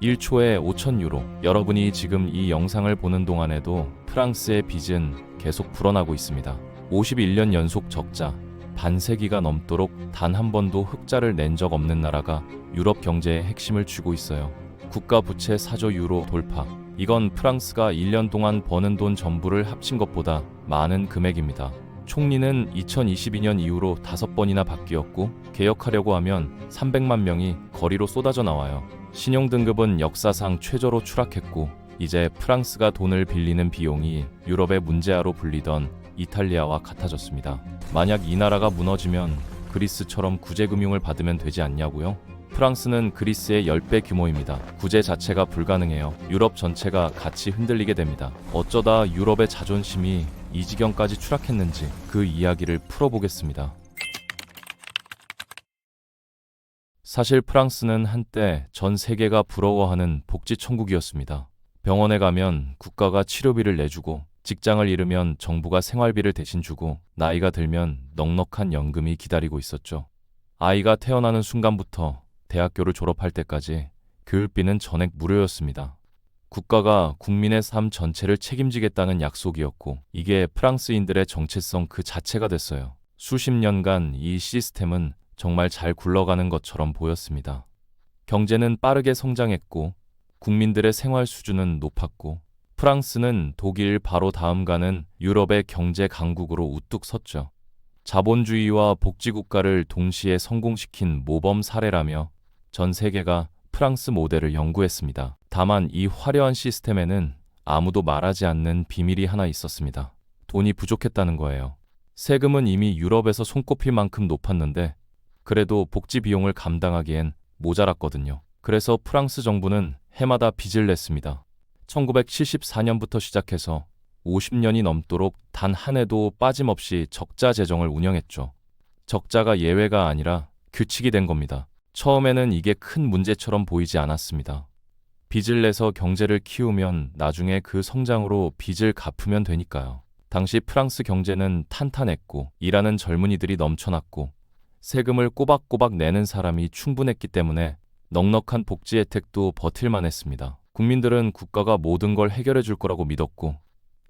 1초에 5천 유로. 여러분이 지금 이 영상을 보는 동안에도 프랑스의 빚은 계속 불어나고 있습니다. 51년 연속 적자, 반세기가 넘도록 단 한 번도 흑자를 낸 적 없는 나라가 유럽 경제의 핵심을 쥐고 있어요. 국가 부채 4조 유로 돌파. 이건 프랑스가 1년 동안 버는 돈 전부를 합친 것보다 많은 금액입니다. 총리는 2022년 이후로 5번이나 바뀌었고, 개혁하려고 하면 300만 명이 거리로 쏟아져 나와요. 신용등급은 역사상 최저로 추락했고, 이제 프랑스가 돈을 빌리는 비용이 유럽의 문제아로 불리던 이탈리아와 같아졌습니다. 만약 이 나라가 무너지면 그리스처럼 구제금융을 받으면 되지 않냐고요? 프랑스는 그리스의 10배 규모입니다. 구제 자체가 불가능해요. 유럽 전체가 같이 흔들리게 됩니다. 어쩌다 유럽의 자존심이 이 지경까지 추락했는지 그 이야기를 풀어보겠습니다. 사실 프랑스는 한때 전 세계가 부러워하는 복지 천국이었습니다. 병원에 가면 국가가 치료비를 내주고, 직장을 잃으면 정부가 생활비를 대신 주고, 나이가 들면 넉넉한 연금이 기다리고 있었죠. 아이가 태어나는 순간부터 대학교를 졸업할 때까지 교육비는 전액 무료였습니다. 국가가 국민의 삶 전체를 책임지겠다는 약속이었고, 이게 프랑스인들의 정체성 그 자체가 됐어요. 수십 년간 이 시스템은 정말 잘 굴러가는 것처럼 보였습니다. 경제는 빠르게 성장했고, 국민들의 생활 수준은 높았고, 프랑스는 독일 바로 다음 가는 유럽의 경제 강국으로 우뚝 섰죠. 자본주의와 복지국가를 동시에 성공시킨 모범 사례라며 전 세계가 프랑스 모델을 연구했습니다. 다만 이 화려한 시스템에는 아무도 말하지 않는 비밀이 하나 있었습니다. 돈이 부족했다는 거예요. 세금은 이미 유럽에서 손꼽힐 만큼 높았는데, 그래도 복지 비용을 감당하기엔 모자랐거든요. 그래서 프랑스 정부는 해마다 빚을 냈습니다. 1974년부터 시작해서 50년이 넘도록 단 한 해도 빠짐없이 적자 재정을 운영했죠. 적자가 예외가 아니라 규칙이 된 겁니다. 처음에는 이게 큰 문제처럼 보이지 않았습니다. 빚을 내서 경제를 키우면 나중에 그 성장으로 빚을 갚으면 되니까요. 당시 프랑스 경제는 탄탄했고, 일하는 젊은이들이 넘쳐났고, 세금을 꼬박꼬박 내는 사람이 충분했기 때문에 넉넉한 복지 혜택도 버틸만 했습니다. 국민들은 국가가 모든 걸 해결해 줄 거라고 믿었고,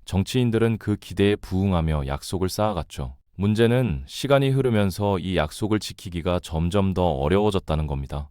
정치인들은 그 기대에 부응하며 약속을 쌓아갔죠. 문제는 시간이 흐르면서 이 약속을 지키기가 점점 더 어려워졌다는 겁니다.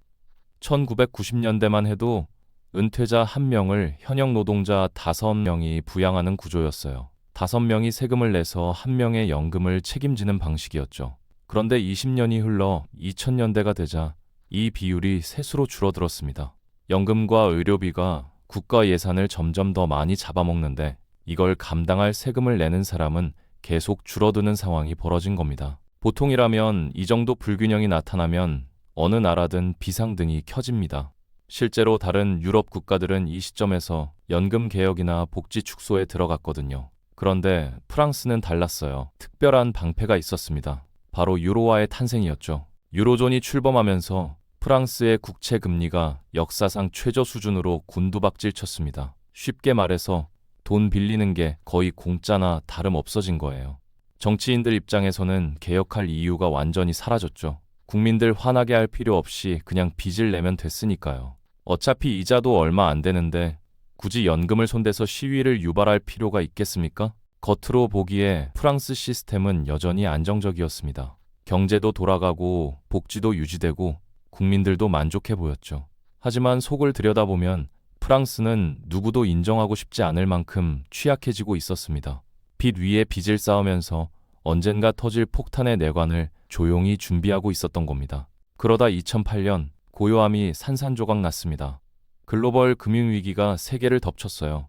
1990년대만 해도 은퇴자 1명을 현역 노동자 5명이 부양하는 구조였어요. 5명이 세금을 내서 1명의 연금을 책임지는 방식이었죠. 그런데 20년이 흘러 2000년대가 되자 이 비율이 셋으로 줄어들었습니다. 연금과 의료비가 국가 예산을 점점 더 많이 잡아먹는데, 이걸 감당할 세금을 내는 사람은 계속 줄어드는 상황이 벌어진 겁니다. 보통이라면 이 정도 불균형이 나타나면 어느 나라든 비상등이 켜집니다. 실제로 다른 유럽 국가들은 이 시점에서 연금 개혁이나 복지 축소에 들어갔거든요. 그런데 프랑스는 달랐어요. 특별한 방패가 있었습니다. 바로 유로화의 탄생이었죠. 유로존이 출범하면서 프랑스의 국채 금리가 역사상 최저 수준으로 곤두박질 쳤습니다. 쉽게 말해서 돈 빌리는 게 거의 공짜나 다름없어진 거예요. 정치인들 입장에서는 개혁할 이유가 완전히 사라졌죠. 국민들 화나게 할 필요 없이 그냥 빚을 내면 됐으니까요. 어차피 이자도 얼마 안 되는데 굳이 연금을 손대서 시위를 유발할 필요가 있겠습니까? 겉으로 보기에 프랑스 시스템은 여전히 안정적이었습니다. 경제도 돌아가고 복지도 유지되고 국민들도 만족해 보였죠. 하지만 속을 들여다보면 프랑스는 누구도 인정하고 싶지 않을 만큼 취약해지고 있었습니다. 빚 위에 빚을 쌓으면서 언젠가 터질 폭탄의 내관을 조용히 준비하고 있었던 겁니다. 그러다 2008년 고요함이 산산조각 났습니다. 글로벌 금융위기가 세계를 덮쳤어요.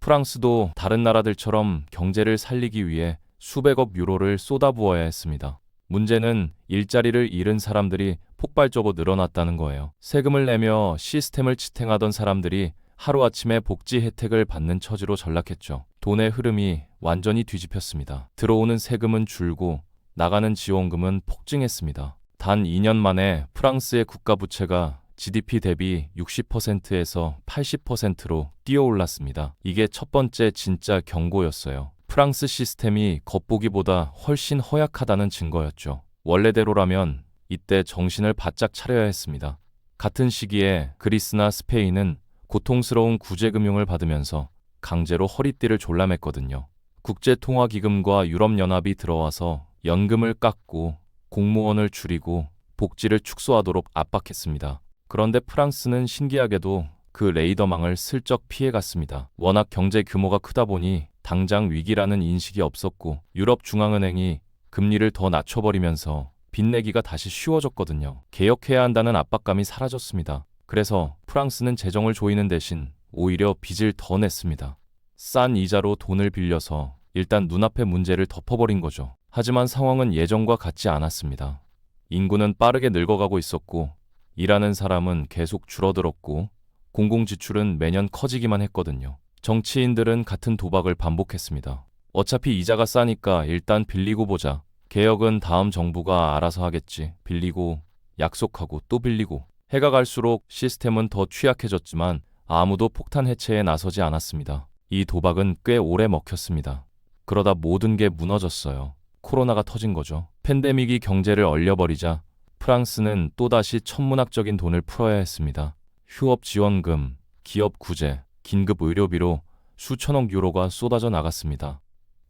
프랑스도 다른 나라들처럼 경제를 살리기 위해 수백억 유로를 쏟아부어야 했습니다. 문제는 일자리를 잃은 사람들이 폭발적으로 늘어났다는 거예요. 세금을 내며 시스템을 지탱하던 사람들이 하루아침에 복지 혜택을 받는 처지로 전락했죠. 돈의 흐름이 완전히 뒤집혔습니다. 들어오는 세금은 줄고 나가는 지원금은 폭증했습니다. 단 2년 만에 프랑스의 국가 부채가 GDP 대비 60%에서 80%로 뛰어올랐습니다. 이게 첫 번째 진짜 경고였어요. 프랑스 시스템이 겉보기보다 훨씬 허약하다는 증거였죠. 원래대로라면 이때 정신을 바짝 차려야 했습니다. 같은 시기에 그리스나 스페인은 고통스러운 구제금융을 받으면서 강제로 허리띠를 졸라맸거든요. 국제통화기금과 유럽연합이 들어와서 연금을 깎고 공무원을 줄이고 복지를 축소하도록 압박했습니다. 그런데 프랑스는 신기하게도 그 레이더망을 슬쩍 피해갔습니다. 워낙 경제 규모가 크다 보니 당장 위기라는 인식이 없었고 유럽중앙은행이 금리를 더 낮춰버리면서 빚내기가 다시 쉬워졌거든요. 개혁해야 한다는 압박감이 사라졌습니다. 그래서 프랑스는 재정을 조이는 대신 오히려 빚을 더 냈습니다. 싼 이자로 돈을 빌려서 일단 눈앞의 문제를 덮어버린 거죠. 하지만 상황은 예전과 같지 않았습니다. 인구는 빠르게 늙어가고 있었고 일하는 사람은 계속 줄어들었고 공공지출은 매년 커지기만 했거든요. 정치인들은 같은 도박을 반복했습니다. 어차피 이자가 싸니까 일단 빌리고 보자. 개혁은 다음 정부가 알아서 하겠지. 빌리고 약속하고 또 빌리고. 해가 갈수록 시스템은 더 취약해졌지만 아무도 폭탄 해체에 나서지 않았습니다. 이 도박은 꽤 오래 먹혔습니다. 그러다 모든 게 무너졌어요. 코로나가 터진 거죠. 팬데믹이 경제를 얼려버리자 프랑스는 또다시 천문학적인 돈을 풀어야 했습니다. 휴업 지원금, 기업 구제, 긴급 의료비로 수천억 유로가 쏟아져 나갔습니다.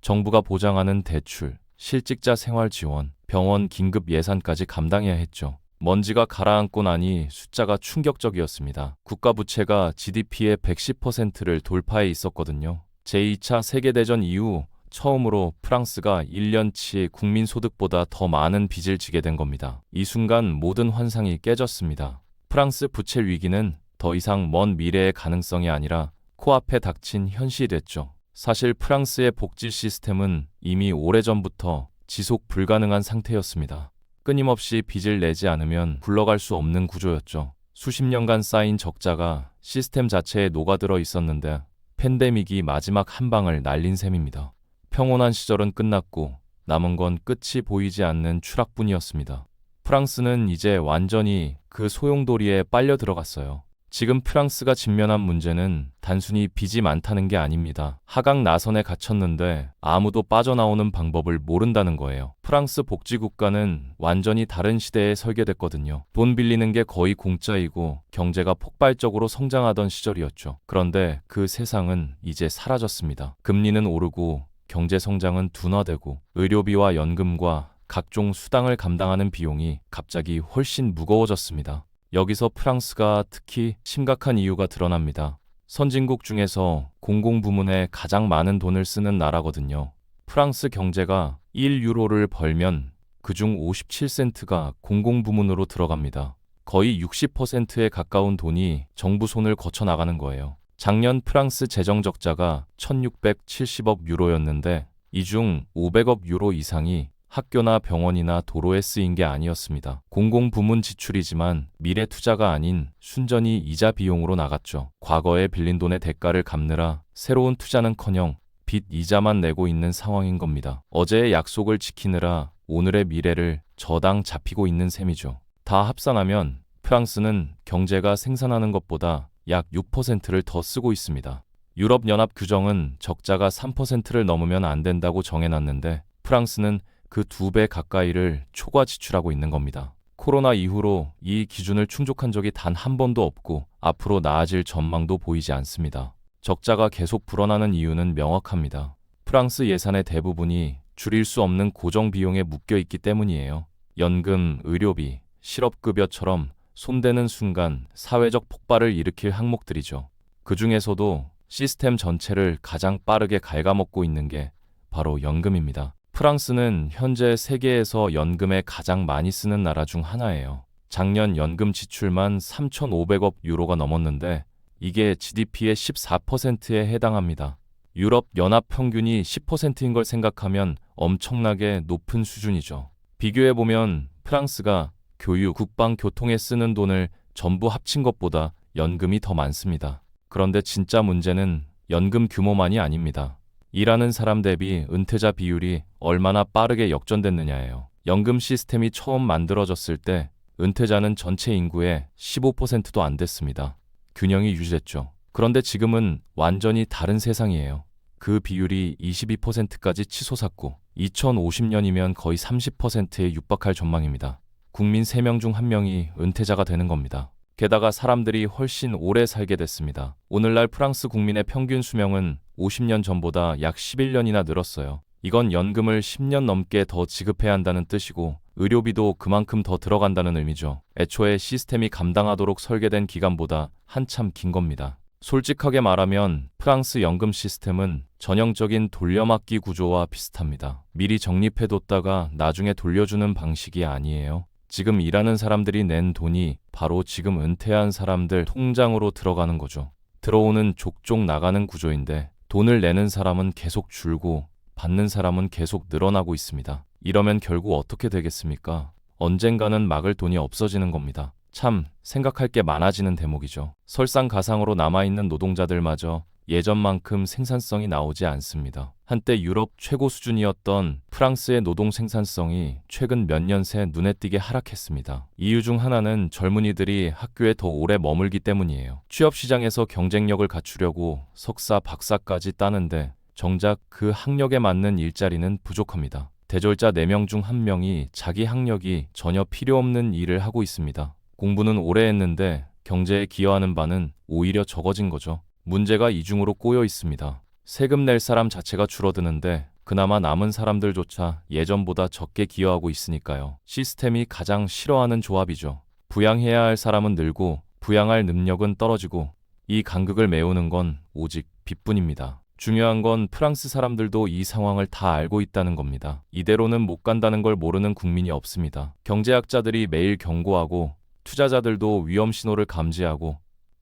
정부가 보장하는 대출, 실직자 생활 지원, 병원 긴급 예산까지 감당해야 했죠. 먼지가 가라앉고 나니 숫자가 충격적이었습니다. 국가 부채가 GDP의 110%를 돌파해 있었거든요. 제2차 세계대전 이후 처음으로 프랑스가 1년치 국민소득보다 더 많은 빚을 지게 된 겁니다. 이 순간 모든 환상이 깨졌습니다. 프랑스 부채 위기는 더 이상 먼 미래의 가능성이 아니라 코앞에 닥친 현실이었죠. 사실 프랑스의 복지 시스템은 이미 오래전부터 지속 불가능한 상태였습니다. 끊임없이 빚을 내지 않으면 굴러갈 수 없는 구조였죠. 수십 년간 쌓인 적자가 시스템 자체에 녹아들어 있었는데 팬데믹이 마지막 한 방을 날린 셈입니다. 평온한 시절은 끝났고 남은 건 끝이 보이지 않는 추락뿐이었습니다. 프랑스는 이제 완전히 그 소용돌이에 빨려 들어갔어요. 지금 프랑스가 직면한 문제는 단순히 빚이 많다는 게 아닙니다. 하강 나선에 갇혔는데 아무도 빠져나오는 방법을 모른다는 거예요. 프랑스 복지국가는 완전히 다른 시대에 설계됐거든요. 돈 빌리는 게 거의 공짜이고 경제가 폭발적으로 성장하던 시절이었죠. 그런데 그 세상은 이제 사라졌습니다. 금리는 오르고 경제 성장은 둔화되고 의료비와 연금과 각종 수당을 감당하는 비용이 갑자기 훨씬 무거워졌습니다. 여기서 프랑스가 특히 심각한 이유가 드러납니다. 선진국 중에서 공공부문에 가장 많은 돈을 쓰는 나라거든요. 프랑스 경제가 1유로를 벌면 그중 57센트가 공공부문으로 들어갑니다. 거의 60%에 가까운 돈이 정부 손을 거쳐 나가는 거예요. 작년 프랑스 재정 적자가 1670억 유로였는데 이 중 500억 유로 이상이 학교나 병원이나 도로에 쓰인 게 아니었습니다. 공공부문 지출이지만 미래 투자가 아닌 순전히 이자 비용으로 나갔죠. 과거에 빌린 돈의 대가를 갚느라 새로운 투자는커녕 빚 이자만 내고 있는 상황인 겁니다. 어제의 약속을 지키느라 오늘의 미래를 저당 잡히고 있는 셈이죠. 다 합산하면 프랑스는 경제가 생산하는 것보다 약 6%를 더 쓰고 있습니다. 유럽연합 규정은 적자가 3%를 넘으면 안 된다고 정해놨는데 프랑스는 그 2배 가까이를 초과 지출하고 있는 겁니다. 코로나 이후로 이 기준을 충족한 적이 단 한 번도 없고 앞으로 나아질 전망도 보이지 않습니다. 적자가 계속 불어나는 이유는 명확합니다. 프랑스 예산의 대부분이 줄일 수 없는 고정 비용에 묶여 있기 때문이에요. 연금, 의료비, 실업급여처럼 손대는 순간 사회적 폭발을 일으킬 항목들이죠. 그 중에서도 시스템 전체를 가장 빠르게 갉아먹고 있는 게 바로 연금입니다. 프랑스는 현재 세계에서 연금에 가장 많이 쓰는 나라 중 하나예요. 작년 연금 지출만 3,500억 유로가 넘었는데 이게 GDP의 14%에 해당합니다. 유럽 연합 평균이 10%인 걸 생각하면 엄청나게 높은 수준이죠. 비교해보면 프랑스가 교육, 국방, 교통에 쓰는 돈을 전부 합친 것보다 연금이 더 많습니다. 그런데 진짜 문제는 연금 규모만이 아닙니다. 일하는 사람 대비 은퇴자 비율이 얼마나 빠르게 역전됐느냐예요. 연금 시스템이 처음 만들어졌을 때 은퇴자는 전체 인구의 15%도 안 됐습니다. 균형이 유지됐죠. 그런데 지금은 완전히 다른 세상이에요. 그 비율이 22%까지 치솟았고 2050년이면 거의 30%에 육박할 전망입니다. 국민 3명 중 1명이 은퇴자가 되는 겁니다. 게다가 사람들이 훨씬 오래 살게 됐습니다. 오늘날 프랑스 국민의 평균 수명은 50년 전보다 약 11년이나 늘었어요. 이건 연금을 10년 넘게 더 지급해야 한다는 뜻이고 의료비도 그만큼 더 들어간다는 의미죠. 애초에 시스템이 감당하도록 설계된 기간보다 한참 긴 겁니다. 솔직하게 말하면 프랑스 연금 시스템은 전형적인 돌려막기 구조와 비슷합니다. 미리 적립해뒀다가 나중에 돌려주는 방식이 아니에요. 지금 일하는 사람들이 낸 돈이 바로 지금 은퇴한 사람들 통장으로 들어가는 거죠. 들어오는 족족 나가는 구조인데 돈을 내는 사람은 계속 줄고 받는 사람은 계속 늘어나고 있습니다. 이러면 결국 어떻게 되겠습니까? 언젠가는 막을 돈이 없어지는 겁니다. 참 생각할 게 많아지는 대목이죠. 설상가상으로 남아있는 노동자들마저 예전만큼 생산성이 나오지 않습니다. 한때 유럽 최고 수준이었던 프랑스의 노동 생산성이 최근 몇 년 새 눈에 띄게 하락했습니다. 이유 중 하나는 젊은이들이 학교에 더 오래 머물기 때문이에요. 취업시장에서 경쟁력을 갖추려고 석사, 박사까지 따는데 정작 그 학력에 맞는 일자리는 부족합니다. 대졸자 4명 중 1명이 자기 학력이 전혀 필요 없는 일을 하고 있습니다. 공부는 오래 했는데 경제에 기여하는 바는 오히려 적어진 거죠. 문제가 이중으로 꼬여 있습니다. 세금 낼 사람 자체가 줄어드는데 그나마 남은 사람들조차 예전보다 적게 기여하고 있으니까요. 시스템이 가장 싫어하는 조합이죠. 부양해야 할 사람은 늘고 부양할 능력은 떨어지고 이 간극을 메우는 건 오직 빚뿐입니다. 중요한 건 프랑스 사람들도 이 상황을 다 알고 있다는 겁니다. 이대로는 못 간다는 걸 모르는 국민이 없습니다. 경제학자들이 매일 경고하고 투자자들도 위험 신호를 감지하고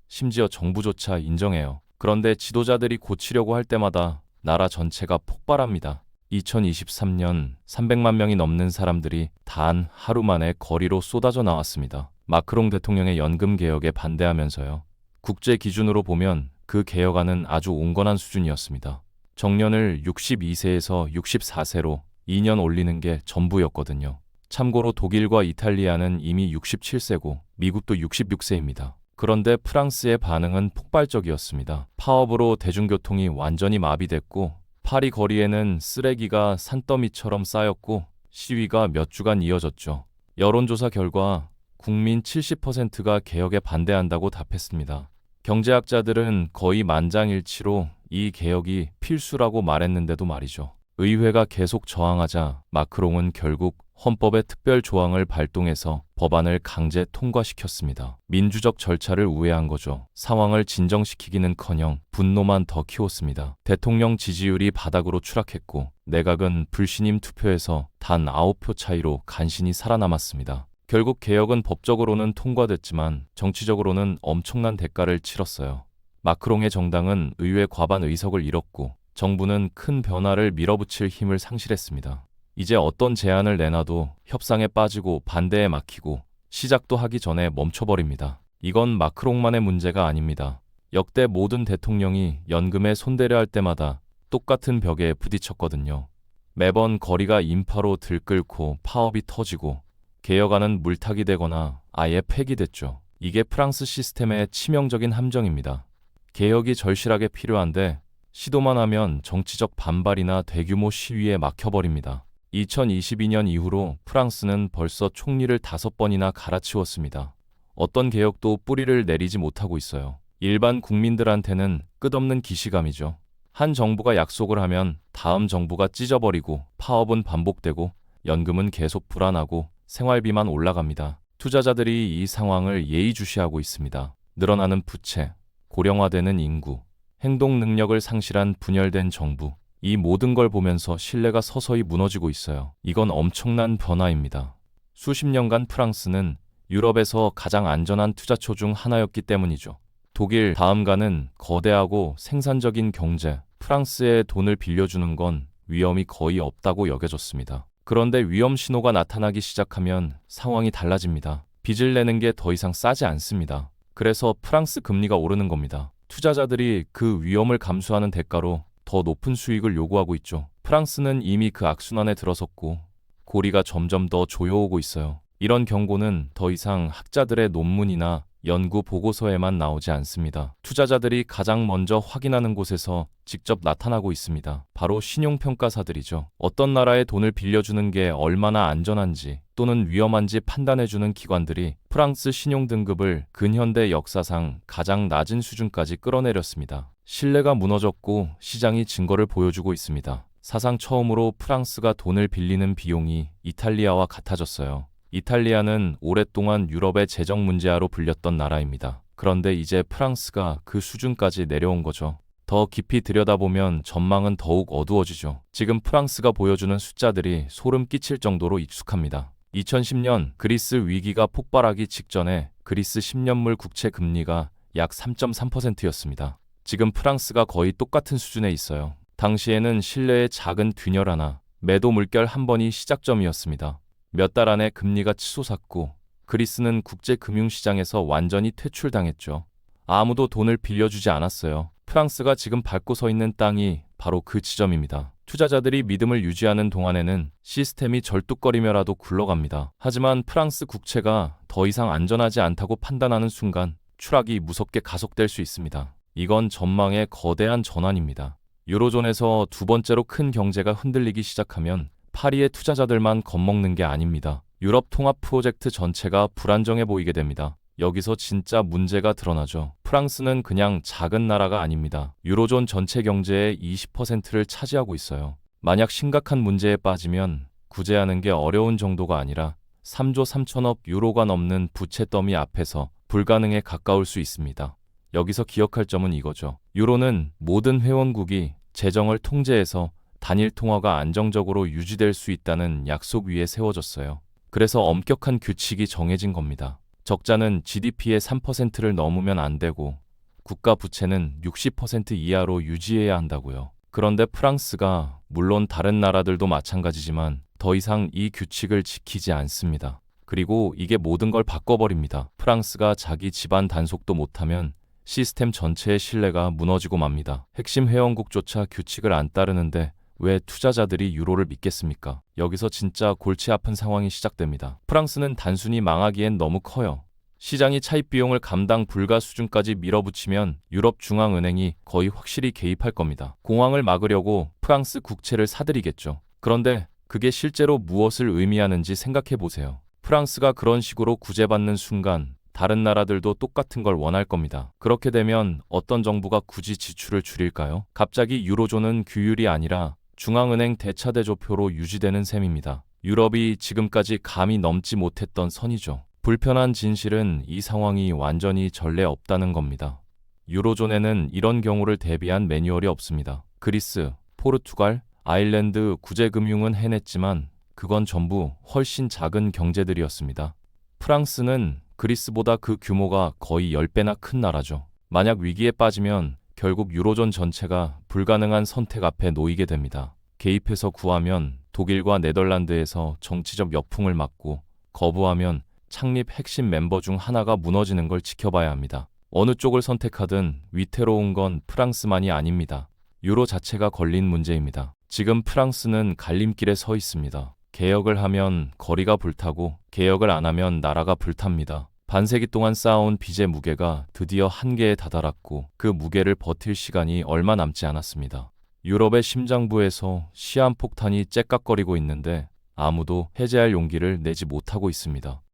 심지어 정부조차 인정해요. 그런데 지도자들이 고치려고 할 때마다 나라 전체가 폭발합니다. 2023년 300만 명이 넘는 사람들이 단 하루 만에 거리로 쏟아져 나왔습니다. 마크롱 대통령의 연금 개혁에 반대하면서요. 국제 기준으로 보면 그 개혁안은 아주 온건한 수준이었습니다. 정년을 62세에서 64세로 2년 올리는 게 전부였거든요. 참고로 독일과 이탈리아는 이미 67세고 미국도 66세입니다. 그런데 프랑스의 반응은 폭발적이었습니다. 파업으로 대중교통이 완전히 마비됐고 파리 거리에는 쓰레기가 산더미처럼 쌓였고 시위가 몇 주간 이어졌죠. 여론조사 결과 국민 70%가 개혁에 반대한다고 답했습니다. 경제학자들은 거의 만장일치로 이 개혁이 필수라고 말했는데도 말이죠. 의회가 계속 저항하자 마크롱은 결국 헌법의 특별 조항을 발동해서 법안을 강제 통과시켰습니다. 민주적 절차를 우회한 거죠. 상황을 진정시키기는커녕 분노만 더 키웠습니다. 대통령 지지율이 바닥으로 추락했고 내각은 불신임 투표에서 단 9표 차이로 간신히 살아남았습니다. 결국 개혁은 법적으로는 통과됐지만 정치적으로는 엄청난 대가를 치렀어요. 마크롱의 정당은 의회 과반 의석을 잃었고 정부는 큰 변화를 밀어붙일 힘을 상실했습니다. 이제 어떤 제안을 내놔도 협상에 빠지고 반대에 막히고 시작도 하기 전에 멈춰버립니다. 이건 마크롱만의 문제가 아닙니다. 역대 모든 대통령이 연금에 손대려 할 때마다 똑같은 벽에 부딪혔거든요. 매번 거리가 인파로 들끓고 파업이 터지고 개혁안은 물타기 되거나 아예 폐기됐죠. 이게 프랑스 시스템의 치명적인 함정입니다. 개혁이 절실하게 필요한데 시도만 하면 정치적 반발이나 대규모 시위에 막혀버립니다. 2022년 이후로 프랑스는 벌써 총리를 5번이나 갈아치웠습니다. 어떤 개혁도 뿌리를 내리지 못하고 있어요. 일반 국민들한테는 끝없는 기시감이죠. 한 정부가 약속을 하면 다음 정부가 찢어버리고 파업은 반복되고 연금은 계속 불안하고 생활비만 올라갑니다. 투자자들이 이 상황을 예의주시하고 있습니다. 늘어나는 부채, 고령화되는 인구, 행동 능력을 상실한 분열된 정부, 이 모든 걸 보면서 신뢰가 서서히 무너지고 있어요. 이건 엄청난 변화입니다. 수십 년간 프랑스는 유럽에서 가장 안전한 투자처 중 하나였기 때문이죠. 독일 다음가는 거대하고 생산적인 경제, 프랑스에 돈을 빌려주는 건 위험이 거의 없다고 여겨졌습니다. 그런데 위험 신호가 나타나기 시작하면 상황이 달라집니다. 빚을 내는 게 더 이상 싸지 않습니다. 그래서 프랑스 금리가 오르는 겁니다. 투자자들이 그 위험을 감수하는 대가로 더 높은 수익을 요구하고 있죠. 프랑스는 이미 그 악순환에 들어섰고 고리가 점점 더 조여오고 있어요. 이런 경고는 더 이상 학자들의 논문이나 연구 보고서에만 나오지 않습니다. 투자자들이 가장 먼저 확인하는 곳에서 직접 나타나고 있습니다. 바로 신용평가사들이죠. 어떤 나라에 돈을 빌려주는 게 얼마나 안전한지, 또는 위험한지 판단해주는 기관들이 프랑스 신용등급을 근현대 역사상 가장 낮은 수준까지 끌어내렸습니다. 신뢰가 무너졌고 시장이 증거를 보여주고 있습니다. 사상 처음으로 프랑스가 돈을 빌리는 비용이 이탈리아와 같아졌어요. 이탈리아는 오랫동안 유럽의 재정 문제아로 불렸던 나라입니다. 그런데 이제 프랑스가 그 수준까지 내려온 거죠. 더 깊이 들여다보면 전망은 더욱 어두워지죠. 지금 프랑스가 보여주는 숫자들이 소름 끼칠 정도로 익숙합니다. 2010년 그리스 위기가 폭발하기 직전에 그리스 10년물 국채 금리가 약 3.3%였습니다. 지금 프랑스가 거의 똑같은 수준에 있어요. 당시에는 신뢰의 작은 균열 하나, 매도 물결 한 번이 시작점이었습니다. 몇 달 안에 금리가 치솟았고 그리스는 국제 금융시장에서 완전히 퇴출당했죠. 아무도 돈을 빌려주지 않았어요. 프랑스가 지금 밟고 서 있는 땅이 바로 그 지점입니다. 투자자들이 믿음을 유지하는 동안에는 시스템이 절뚝거리며라도 굴러갑니다. 하지만 프랑스 국채가 더 이상 안전하지 않다고 판단하는 순간 추락이 무섭게 가속될 수 있습니다. 이건 전망의 거대한 전환입니다. 유로존에서 두 번째로 큰 경제가 흔들리기 시작하면 파리의 투자자들만 겁먹는 게 아닙니다. 유럽 통합 프로젝트 전체가 불안정해 보이게 됩니다. 여기서 진짜 문제가 드러나죠. 프랑스는 그냥 작은 나라가 아닙니다. 유로존 전체 경제의 20%를 차지하고 있어요. 만약 심각한 문제에 빠지면 구제하는 게 어려운 정도가 아니라 3조 3천억 유로가 넘는 부채 더미 앞에서 불가능에 가까울 수 있습니다. 여기서 기억할 점은 이거죠. 유로는 모든 회원국이 재정을 통제해서 단일 통화가 안정적으로 유지될 수 있다는 약속 위에 세워졌어요. 그래서 엄격한 규칙이 정해진 겁니다. 적자는 GDP의 3%를 넘으면 안 되고 국가 부채는 60% 이하로 유지해야 한다고요. 그런데 프랑스가 물론 다른 나라들도 마찬가지지만 더 이상 이 규칙을 지키지 않습니다. 그리고 이게 모든 걸 바꿔버립니다. 프랑스가 자기 집안 단속도 못하면 시스템 전체의 신뢰가 무너지고 맙니다. 핵심 회원국조차 규칙을 안 따르는데 왜 투자자들이 유로를 믿겠습니까? 여기서 진짜 골치 아픈 상황이 시작됩니다. 프랑스는 단순히 망하기엔 너무 커요. 시장이 차입 비용을 감당 불가 수준까지 밀어붙이면 유럽 중앙은행이 거의 확실히 개입할 겁니다. 공황을 막으려고 프랑스 국채를 사들이겠죠. 그런데 그게 실제로 무엇을 의미하는지 생각해 보세요. 프랑스가 그런 식으로 구제받는 순간 다른 나라들도 똑같은 걸 원할 겁니다. 그렇게 되면 어떤 정부가 굳이 지출을 줄일까요? 갑자기 유로존은 규율이 아니라 중앙은행 대차대조표로 유지되는 셈입니다. 유럽이 지금까지 감히 넘지 못했던 선이죠. 불편한 진실은 이 상황이 완전히 전례 없다는 겁니다. 유로존에는 이런 경우를 대비한 매뉴얼이 없습니다. 그리스, 포르투갈, 아일랜드 구제금융은 해냈지만 그건 전부 훨씬 작은 경제들이었습니다. 프랑스는 그리스보다 그 규모가 거의 10배나 큰 나라죠. 만약 위기에 빠지면 결국 유로존 전체가 불가능한 선택 앞에 놓이게 됩니다. 개입해서 구하면 독일과 네덜란드에서 정치적 역풍을 맞고 거부하면 창립 핵심 멤버 중 하나가 무너지는 걸 지켜봐야 합니다. 어느 쪽을 선택하든 위태로운 건 프랑스만이 아닙니다. 유로 자체가 걸린 문제입니다. 지금 프랑스는 갈림길에 서 있습니다. 개혁을 하면 거리가 불타고 개혁을 안 하면 나라가 불탑니다. 반세기 동안 쌓아온 빚의 무게가 드디어 한계에 다다랐고 그 무게를 버틸 시간이 얼마 남지 않았습니다. 유럽의 심장부에서 시한폭탄이 째깍거리고 있는데 아무도 해제할 용기를 내지 못하고 있습니다.